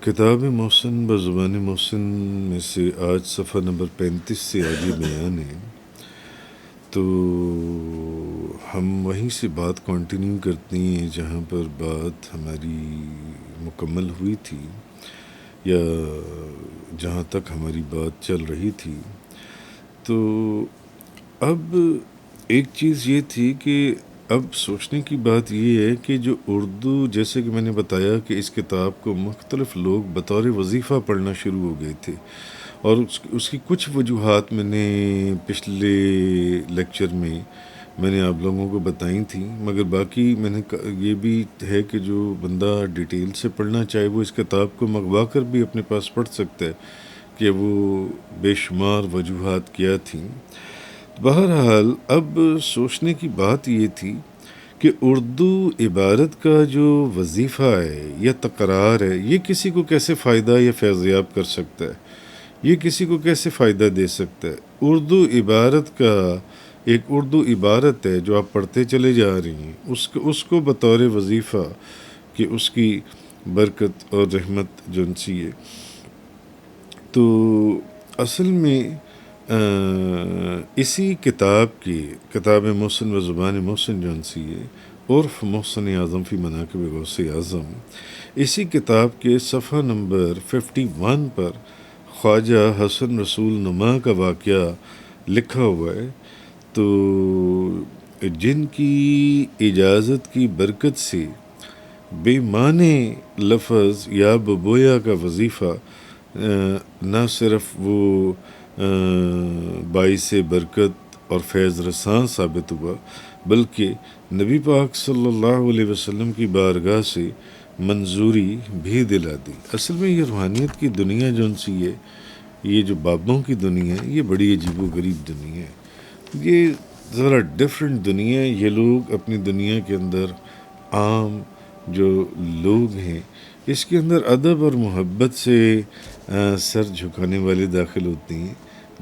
کتاب محسن بزبان محسن میں سے آج صفحہ نمبر 35 سے آگے بیان ہے، تو ہم وہیں سے بات کنٹینیو کرتے ہیں جہاں پر بات ہماری مکمل ہوئی تھی، یا جہاں تک ہماری بات چل رہی تھی۔ تو اب ایک چیز یہ تھی کہ اب سوچنے کی بات یہ ہے کہ جو اردو، جیسے کہ میں نے بتایا کہ اس کتاب کو مختلف لوگ بطور وظیفہ پڑھنا شروع ہو گئے تھے، اور اس کی کچھ وجوہات میں نے پچھلے لیکچر میں نے آپ لوگوں کو بتائی تھیں، مگر باقی میں نے یہ بھی ہے کہ جو بندہ ڈیٹیل سے پڑھنا چاہے وہ اس کتاب کو منگوا کر بھی اپنے پاس پڑھ سکتا ہے کہ وہ بے شمار وجوہات کیا تھیں۔ بہرحال اب سوچنے کی بات یہ تھی کہ اردو عبارت کا جو وظیفہ ہے یا تکرار ہے، یہ کسی کو کیسے فائدہ یا فیضیاب کر سکتا ہے، یہ کسی کو کیسے فائدہ دے سکتا ہے۔ اردو عبارت کا ایک اردو عبارت ہے جو آپ پڑھتے چلے جا رہی ہیں، اس کو بطور وظیفہ کہ اس کی برکت اور رحمت جنسی ہے۔ تو اصل میں اسی کتاب کی کتاب محسن و زبان محسن جنسی ہے، عرف محسن اعظم فی مناقب غوث اعظم، اسی کتاب کے صفحہ نمبر 51 پر خواجہ حسن رسول نما کا واقعہ لکھا ہوا ہے۔ تو جن کی اجازت کی برکت سے بے معنی لفظ یا ببویا کا وظیفہ نہ صرف وہ باعث برکت اور فیض رساں ثابت ہوا، بلکہ نبی پاک صلی اللہ علیہ وسلم کی بارگاہ سے منظوری بھی دلا دی۔ اصل میں یہ روحانیت کی دنیا جو سی ہے، یہ جو بابوں کی دنیا ہے، یہ بڑی عجیب و غریب دنیا ہے، یہ ذرا ڈفرینٹ دنیا ہے۔ یہ لوگ اپنی دنیا کے اندر عام جو لوگ ہیں، اس کے اندر ادب اور محبت سے سر جھکانے والے داخل ہوتے ہیں،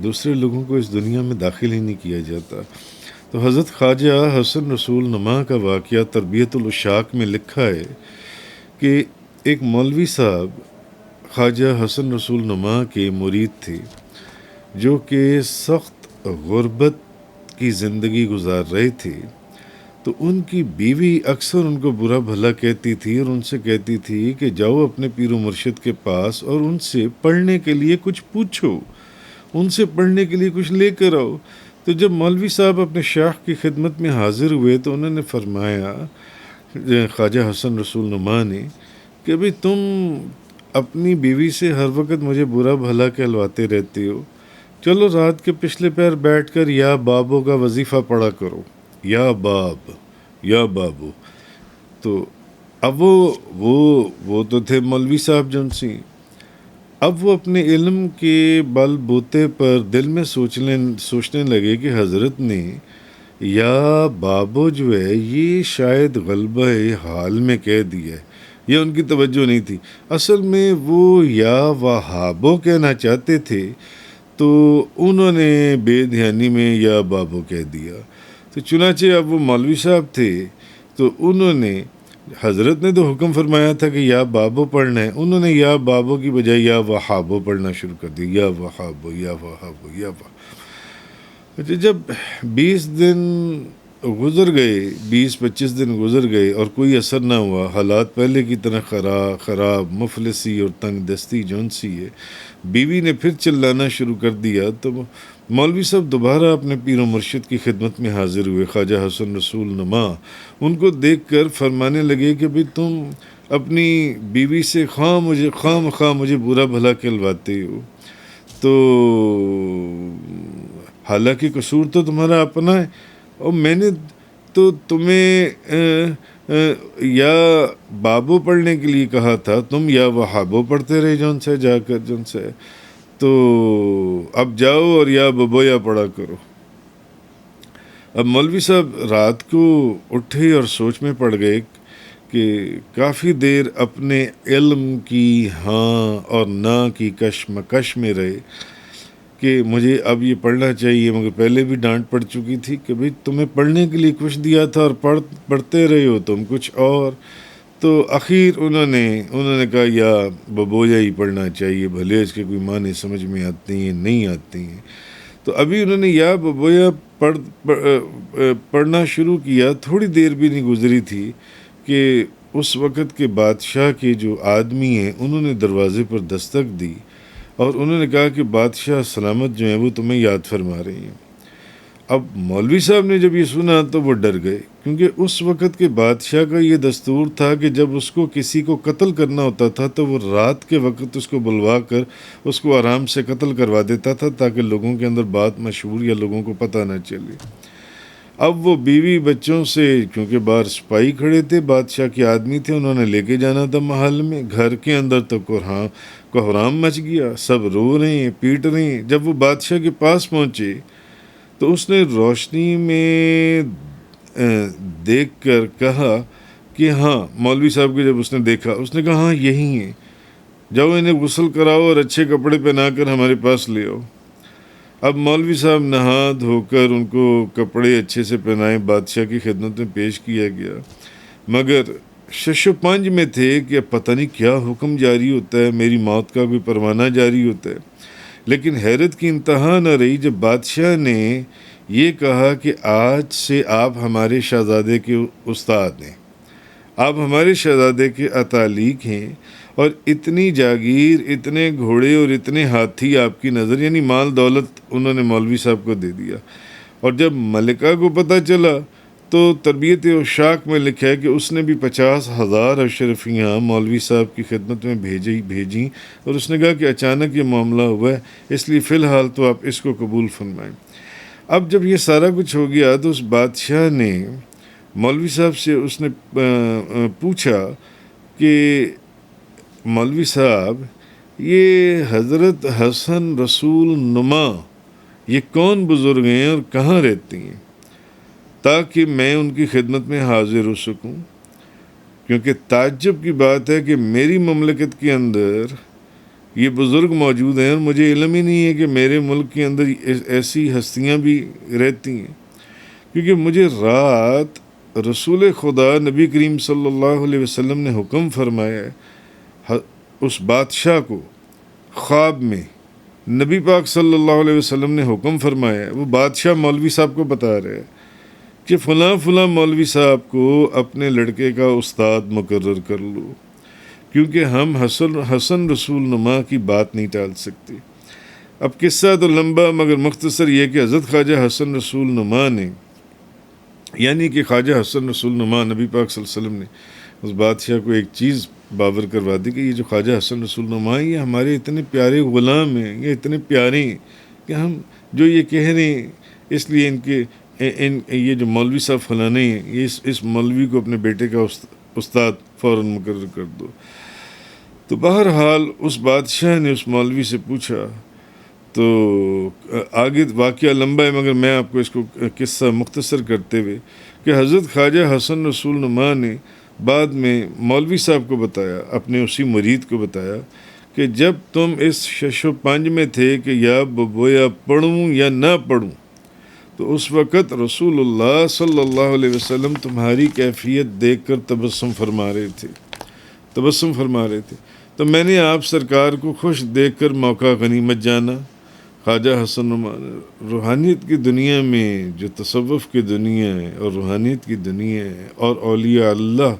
دوسرے لوگوں کو اس دنیا میں داخل ہی نہیں کیا جاتا۔ تو حضرت خواجہ حسن رسول نما کا واقعہ تربیت الاشاق میں لکھا ہے کہ ایک مولوی صاحب خواجہ حسن رسول نما کے مرید تھے، جو کہ سخت غربت کی زندگی گزار رہے تھے۔ تو ان کی بیوی اکثر ان کو برا بھلا کہتی تھی اور ان سے کہتی تھی کہ جاؤ اپنے پیر و مرشد کے پاس اور ان سے پڑھنے کے لیے کچھ پوچھو، ان سے پڑھنے کے لیے کچھ لے کر آؤ۔ تو جب مولوی صاحب اپنے شیخ کی خدمت میں حاضر ہوئے تو انہوں نے فرمایا، خواجہ حسن رسول نما نے، کہ بھئی تم اپنی بیوی سے ہر وقت مجھے برا بھلا کہلواتے رہتے ہو، چلو رات کے پچھلے پیر بیٹھ کر یا بابو کا وظیفہ پڑھا کرو، یا باب یا بابو۔ تو اب وہ تو تھے مولوی صاحب جنسی، اب وہ اپنے علم کے بل بوتے پر دل میں سوچنے لگے کہ حضرت نے یا بابو جو ہے یہ شاید غلبہ حال میں کہہ دیا ہے، یہ ان کی توجہ نہیں تھی، اصل میں وہ یا وہابو کہنا چاہتے تھے، تو انہوں نے بے دھیانی میں یا بابو کہہ دیا۔ تو چنانچہ اب وہ مولوی صاحب تھے، تو انہوں نے، حضرت نے تو حکم فرمایا تھا کہ یا بابو پڑھنا ہے، انہوں نے یا بابو کی بجائے یا وہابو پڑھنا شروع کر دیا، یا وہابو یا وہابو یا وہابو۔ جب 20 دن گزر گئے، 20-25 دن گزر گئے اور کوئی اثر نہ ہوا، حالات پہلے کی طرح خراب مفلسی اور تنگ دستی جون سی ہے، بیوی نے پھر چلانا شروع کر دیا۔ تو مولوی صاحب دوبارہ اپنے پیر و مرشد کی خدمت میں حاضر ہوئے، خواجہ حسن رسول نما ان کو دیکھ کر فرمانے لگے کہ بھئی تم اپنی بیوی سے خواہ مجھے برا بھلا کہلواتے ہو، تو حالانکہ قصور تو تمہارا اپنا ہے، اور میں نے تو تمہیں یا بابو پڑھنے کے لیے کہا تھا، تم یا وہابو پڑھتے رہے جون سے جا کر جون سے، تو اب جاؤ اور یا ببویا پڑھا کرو۔ اب مولوی صاحب رات کو اٹھے اور سوچ میں پڑ گئے کہ کافی دیر اپنے علم کی ہاں اور نہ کی کشمکش میں رہے کہ مجھے اب یہ پڑھنا چاہیے، مگر پہلے بھی ڈانٹ پڑ چکی تھی کہ بھئی تمہیں پڑھنے کے لیے کچھ دیا تھا اور پڑھتے رہے ہو تم کچھ اور۔ تو اخیر انہوں نے کہا یا ببویا ہی پڑھنا چاہیے، بھلے اس کے کوئی معنی سمجھ میں آتے ہیں نہیں آتے ہیں۔ تو ابھی انہوں نے یا ببویا پڑھنا شروع کیا، تھوڑی دیر بھی نہیں گزری تھی کہ اس وقت کے بادشاہ کے جو آدمی ہیں انہوں نے دروازے پر دستک دی اور انہوں نے کہا کہ بادشاہ سلامت جو ہیں وہ تمہیں یاد فرما رہے ہیں۔ اب مولوی صاحب نے جب یہ سنا تو وہ ڈر گئے، کیونکہ اس وقت کے بادشاہ کا یہ دستور تھا کہ جب اس کو کسی کو قتل کرنا ہوتا تھا تو وہ رات کے وقت اس کو بلوا کر اس کو آرام سے قتل کروا دیتا تھا تاکہ لوگوں کے اندر بات مشہور یا لوگوں کو پتہ نہ چلے۔ اب وہ بیوی بچوں سے، کیونکہ باہر سپاہی کھڑے تھے، بادشاہ کے آدمی تھے، انہوں نے لے کے جانا تھا محل میں، گھر کے اندر تو کوہرام مچ گیا، سب رو رہے ہیں پیٹ رہے ہیں۔ جب وہ بادشاہ کے پاس پہنچے تو اس نے روشنی میں دیکھ کر کہا کہ ہاں، مولوی صاحب کو جب اس نے دیکھا اس نے کہا ہاں یہی ہیں، جاؤ انہیں غسل کراؤ اور اچھے کپڑے پہنا کر ہمارے پاس لے آؤ۔ اب مولوی صاحب نہا دھو کر ان کو کپڑے اچھے سے پہنائے، بادشاہ کی خدمت میں پیش کیا گیا، مگر شش و پنج میں تھے کہ اب پتہ نہیں کیا حکم جاری ہوتا ہے، میری موت کا کوئی پروانہ جاری ہوتا ہے۔ لیکن حیرت کی انتہا نہ رہی جب بادشاہ نے یہ کہا کہ آج سے آپ ہمارے شہزادے کے استاد ہیں، آپ ہمارے شہزادے کے اتالیق ہیں، اور اتنی جاگیر، اتنے گھوڑے اور اتنے ہاتھی آپ کی نظر، یعنی مال دولت انہوں نے مولوی صاحب کو دے دیا۔ اور جب ملکہ کو پتہ چلا تو تربیت اشاق میں لکھا ہے کہ اس نے بھی 50,000 اشرفیاں مولوی صاحب کی خدمت میں بھیجیں، اور اس نے کہا کہ اچانک یہ معاملہ ہوا ہے، اس لیے فی الحال تو آپ اس کو قبول فرمائیں۔ اب جب یہ سارا کچھ ہو گیا تو اس بادشاہ نے مولوی صاحب سے اس نے پوچھا کہ مولوی صاحب، یہ حضرت حسن رسول نما یہ کون بزرگ ہیں اور کہاں رہتی ہیں، تاکہ میں ان کی خدمت میں حاضر ہو سکوں؟ کیونکہ تعجب کی بات ہے کہ میری مملکت کے اندر یہ بزرگ موجود ہیں اور مجھے علم ہی نہیں ہے کہ میرے ملک کے اندر ایسی ہستیاں بھی رہتی ہیں۔ کیونکہ مجھے رات رسول خدا نبی کریم صلی اللہ علیہ وسلم نے حکم فرمایا ہے، اس بادشاہ کو خواب میں نبی پاک صلی اللہ علیہ وسلم نے حکم فرمایا ہے، وہ بادشاہ مولوی صاحب کو بتا رہے ہیں کہ فلاں فلاں مولوی صاحب کو اپنے لڑکے کا استاد مقرر کر لو، کیونکہ ہم حسن رسول نما کی بات نہیں ٹال سکتے۔ اب قصہ تو لمبا، مگر مختصر یہ کہ حضرت خواجہ حسن رسول نما نے، یعنی کہ خواجہ حسن رسول نما، نبی پاک صلی اللہ علیہ وسلم نے اس بادشاہ کو ایک چیز باور کروا دی کہ یہ جو خواجہ حسن رسول نما یہ ہمارے اتنے پیارے غلام ہیں، یہ اتنے پیارے ہیں کہ ہم جو یہ کہہ رہے ہیں، اس لیے یہ جو مولوی صاحب فلانے ہیں، یہ اس مولوی کو اپنے بیٹے کا استاد فوراً مقرر کر دو۔ تو بہرحال اس بادشاہ نے اس مولوی سے پوچھا، تو آگے واقعہ لمبا ہے مگر میں آپ کو اس کو قصہ مختصر کرتے ہوئے کہ حضرت خواجہ حسن رسول نما نے بعد میں مولوی صاحب کو بتایا، اپنے اسی مرید کو بتایا کہ جب تم اس شش و پنج میں تھے کہ یا ببویا پڑھوں یا نہ پڑھوں، تو اس وقت رسول اللہ صلی اللہ علیہ وسلم تمہاری کیفیت دیکھ کر تبسم فرما رہے تھے، تو میں نے آپ سرکار کو خوش دیکھ کر موقع غنیمت جانا۔ خواجہ حسن نما، روحانیت کی دنیا میں جو تصوف کی دنیا ہے اور روحانیت کی دنیا ہے اور اولیاء اللہ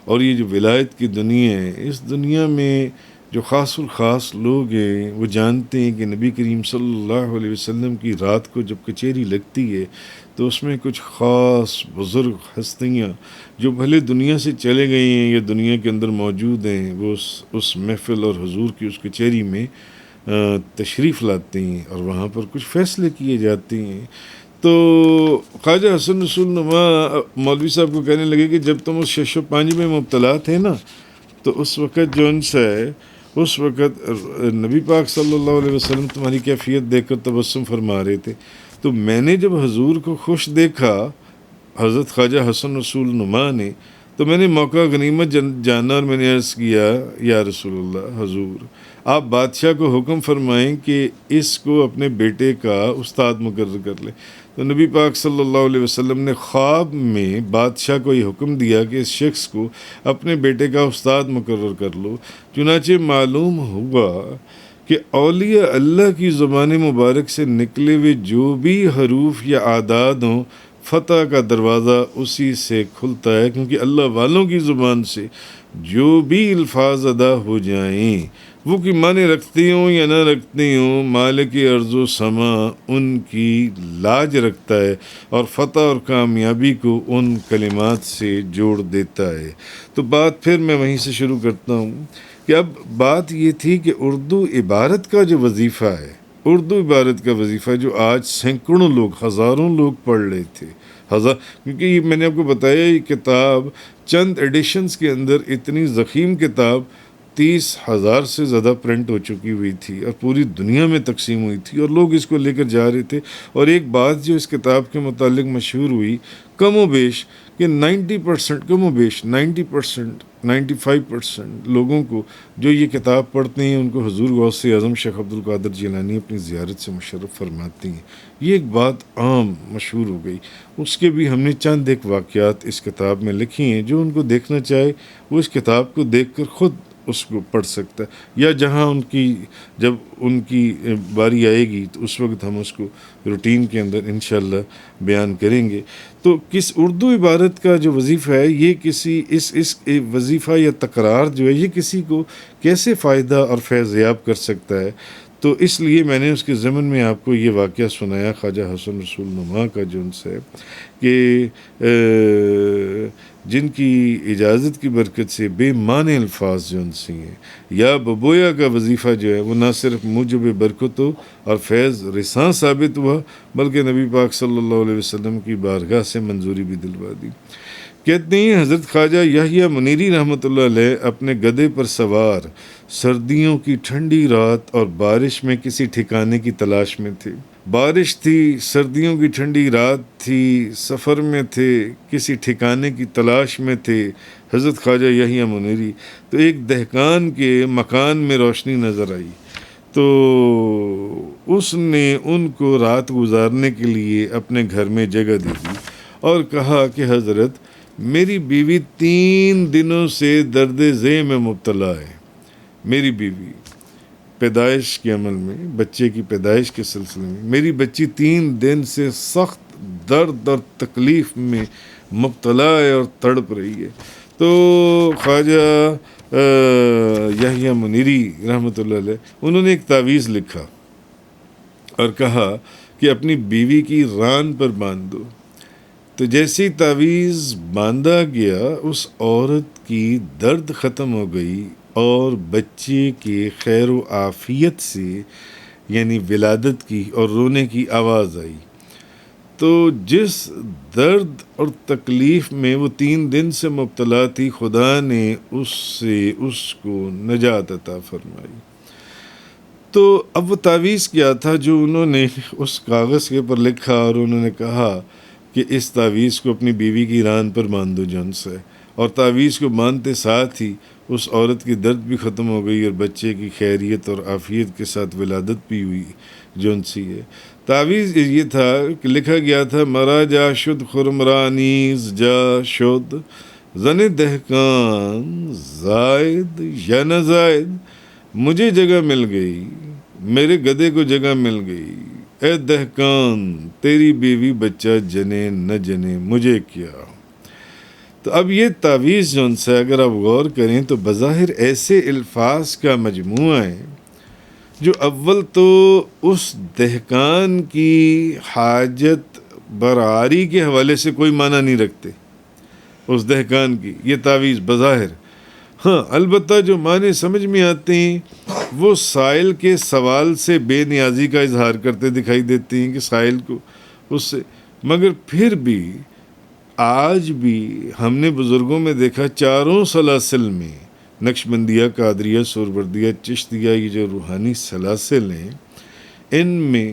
اور یہ جو ولایت کی دنیا ہے، اس دنیا میں جو خاص الخاص لوگ ہیں وہ جانتے ہیں کہ نبی کریم صلی اللہ علیہ وسلم کی رات کو جب کچہری لگتی ہے تو اس میں کچھ خاص بزرگ ہستیاں جو بھلے دنیا سے چلے گئی ہیں یا دنیا کے اندر موجود ہیں، وہ اس محفل اور حضور کی اس کچہری میں تشریف لاتے ہیں اور وہاں پر کچھ فیصلے کیے جاتے ہیں۔ تو خواجہ حسن رسول نما مولوی صاحب کو کہنے لگے کہ جب تم اس شش و پنج میں مبتلا تھے نا، تو اس وقت جو ان سے اس وقت نبی پاک صلی اللہ علیہ وسلم تمہاری کیفیت دیکھ کر تبسم فرما رہے تھے، تو میں نے جب حضور کو خوش دیکھا، حضرت خواجہ حسن رسول نما نے، تو میں نے موقع غنیمت جانا اور میں نے عرض کیا یا رسول اللہ حضور آپ بادشاہ کو حکم فرمائیں کہ اس کو اپنے بیٹے کا استاد مقرر کر لے۔ تو نبی پاک صلی اللہ علیہ وسلم نے خواب میں بادشاہ کو یہ حکم دیا کہ اس شخص کو اپنے بیٹے کا استاد مقرر کر لو۔ چنانچہ معلوم ہوا کہ اولیاء اللہ کی زبان مبارک سے نکلے ہوئے جو بھی حروف یا اعداد ہوں فتح کا دروازہ اسی سے کھلتا ہے، کیونکہ اللہ والوں کی زبان سے جو بھی الفاظ ادا ہو جائیں وہ کی معنی رکھتی ہوں یا نہ رکھتی ہوں، مالک ارض و سما ان کی لاج رکھتا ہے اور فتح اور کامیابی کو ان کلمات سے جوڑ دیتا ہے۔ تو بات پھر میں وہیں سے شروع کرتا ہوں کہ اب بات یہ تھی کہ اردو عبارت کا جو وظیفہ ہے، اردو عبارت کا وظیفہ جو آج سینکڑوں لوگ، ہزاروں لوگ پڑھ رہے تھے، کیونکہ یہ میں نے آپ کو بتایا یہ کتاب چند ایڈیشنز کے اندر اتنی ضخیم کتاب 30,000 سے زیادہ پرنٹ ہو چکی ہوئی تھی اور پوری دنیا میں تقسیم ہوئی تھی اور لوگ اس کو لے کر جا رہے تھے۔ اور ایک بات جو اس کتاب کے متعلق مشہور ہوئی کم و بیش کہ 90% کم و بیش 90% 95% لوگوں کو جو یہ کتاب پڑھتے ہیں ان کو حضور غوث اعظم شیخ عبد القادر جیلانی اپنی زیارت سے مشرف فرماتی ہیں۔ یہ ایک بات عام مشہور ہو گئی۔ اس کے بھی ہم نے چند ایک واقعات اس کتاب میں لکھی ہیں، جو ان کو دیکھنا چاہے وہ اس کتاب کو دیکھ کر خود اس کو پڑھ سکتا ہے، یا جہاں جب ان کی باری آئے گی تو اس وقت ہم اس کو روٹین کے اندر انشاءاللہ بیان کریں گے۔ تو کس اردو عبارت کا جو وظیفہ ہے یہ کسی اس وظیفہ یا تکرار جو ہے یہ کسی کو کیسے فائدہ اور فیض یاب کر سکتا ہے، تو اس لیے میں نے اس کے ضمن میں آپ کو یہ واقعہ سنایا خواجہ حسن رسول نما کا، جو ان سے کہ جن کی اجازت کی برکت سے بے معنی الفاظ جو ان سے ہیں، یا ببویا کا وظیفہ جو ہے وہ نہ صرف موجب برکت اور فیض رساں ثابت ہوا بلکہ نبی پاک صلی اللہ علیہ وسلم کی بارگاہ سے منظوری بھی دلوا دی۔ کہتے ہیں حضرت خواجہ یحییٰ منیری رحمۃ اللہ علیہ اپنے گدھے پر سوار سردیوں کی ٹھنڈی رات اور بارش میں کسی ٹھکانے کی تلاش میں تھے۔ بارش تھی، سردیوں کی ٹھنڈی رات تھی، سفر میں تھے، کسی ٹھکانے کی تلاش میں تھے حضرت خواجہ یحییٰ منیری، تو ایک دہقان کے مکان میں روشنی نظر آئی، تو اس نے ان کو رات گزارنے کے لیے اپنے گھر میں جگہ دے دی اور کہا کہ حضرت میری بیوی 3 دنوں سے درد ذہ میں مبتلا ہے۔ میری بیوی پیدائش کے عمل میں، بچے کی پیدائش کے سلسلے میں میری بچی 3 دن سے سخت درد اور تکلیف میں مبتلا ہے اور تڑپ رہی ہے۔ تو خواجہ یحییٰ منیری رحمۃ اللہ علیہ انہوں نے ایک تعویذ لکھا اور کہا کہ اپنی بیوی کی ران پر باندھ دو۔ تو جیسے ہی تعویذ باندھا گیا اس عورت کی درد ختم ہو گئی اور بچے کے خیر و عافیت سے یعنی ولادت کی اور رونے کی آواز آئی۔ تو جس درد اور تکلیف میں وہ 3 دن سے مبتلا تھی خدا نے اس کو نجات عطا فرمائی۔ تو اب وہ تعویذ کیا تھا جو انہوں نے اس کاغذ کے پر لکھا، اور انہوں نے کہا کہ اس تعویذ کو اپنی بیوی کی ران پر باندھو جون سے، اور تعویذ کو باندھتے ساتھ ہی اس عورت کی درد بھی ختم ہو گئی اور بچے کی خیریت اور عافیت کے ساتھ ولادت بھی ہوئی جون سی ہے۔ تعویذ یہ تھا کہ لکھا گیا تھا مرا جا شد خرمرانیز جا شد زن دہقان زائد یا نہ زائد، مجھے جگہ مل گئی، میرے گدھے کو جگہ مل گئی، اے دہقان تیری بیوی بچہ جنے نہ جنے مجھے کیا۔ تو اب یہ تعویذ جو ان سے اگر آپ غور کریں تو بظاہر ایسے الفاظ کا مجموعہ ہے جو اول تو اس دہقان کی حاجت برآری کے حوالے سے کوئی معنی نہیں رکھتے، اس دہقان کی یہ تعویذ بظاہر، ہاں البتہ جو معنی سمجھ میں آتے ہیں وہ سائل کے سوال سے بے نیازی کا اظہار کرتے دکھائی دیتے ہیں کہ سائل کو اس سے، مگر پھر بھی آج بھی ہم نے بزرگوں میں دیکھا چاروں سلاسل میں نقشبندیہ، قادریہ، سہروردیہ، چشتیہ، یہ جو روحانی سلاسل ہیں ان میں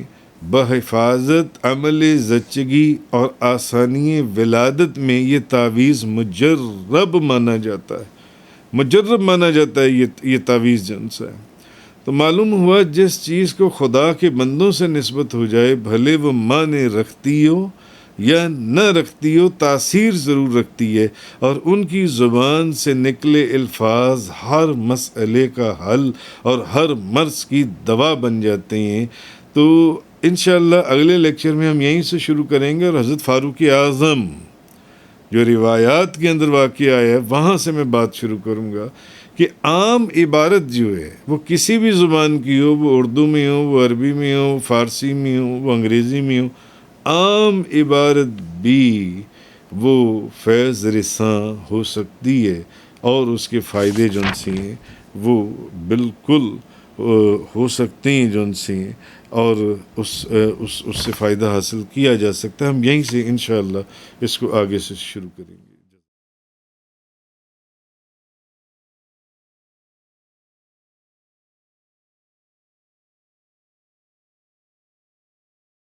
بحفاظت عمل زچگی اور آسانی ولادت میں یہ تعویذ مجرب مانا جاتا ہے، مجرب مانا جاتا ہے یہ تعویذ جن سے ہے۔ تو معلوم ہوا جس چیز کو خدا کے بندوں سے نسبت ہو جائے، بھلے وہ معنی رکھتی ہو یا نہ رکھتی ہو، تاثیر ضرور رکھتی ہے، اور ان کی زبان سے نکلے الفاظ ہر مسئلے کا حل اور ہر مرض کی دوا بن جاتے ہیں۔ تو انشاءاللہ اگلے لیکچر میں ہم یہیں سے شروع کریں گے، اور حضرت فاروق اعظم جو روایات کے اندر واقع ہے وہاں سے میں بات شروع کروں گا کہ عام عبارت جو ہے وہ کسی بھی زبان کی ہو، وہ اردو میں ہو، وہ عربی میں ہو، فارسی میں ہو، وہ انگریزی میں ہو، عام عبارت بھی وہ فیض رساں ہو سکتی ہے، اور اس کے فائدے جن سے ہیں وہ بالکل ہو سکتے ہیں جن سے ہیں، اور اس سے فائدہ حاصل کیا جا سکتا ہے۔ ہم یہیں سے انشاءاللہ اس کو آگے سے شروع کریں گے۔